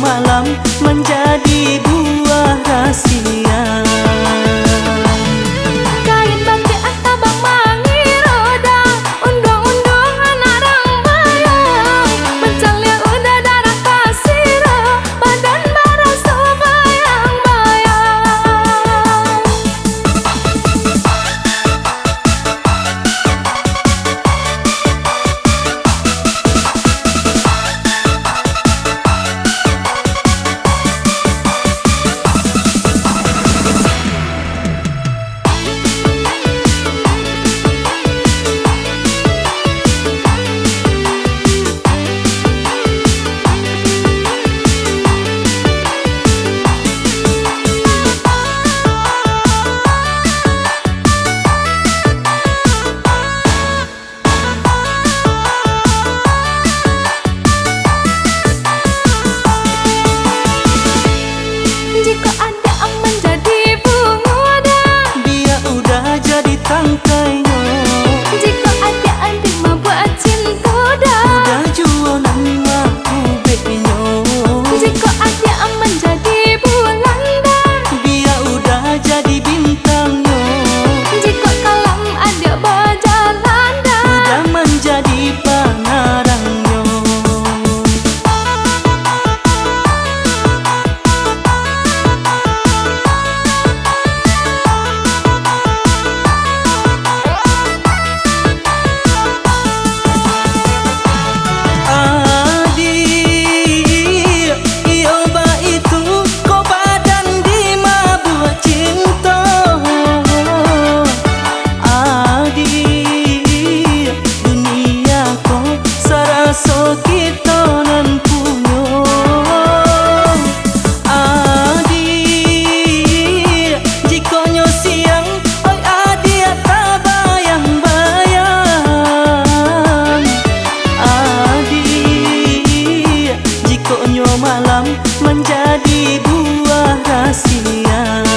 malam menjadi buah rahasia. Kain batik tabang mangi roda, undang-undang anak rang bayang, mencalir udah darah pasir, badan barasa bayang-bayang. Jika ada yang menjadi bunga, Dia udah jadi tangkainya. jika ada yang membuat cinta, Udah jualan aku beknya. jika ada yang menjadi bulan, Dia udah jadi bintangnya. jika kalam ada berjalan, Udah menjadi panarangnya. So kita nan punyo adik jikonyo siang oi adik tak bayang-bayang adik jikonyo malam menjadi buah rahasia.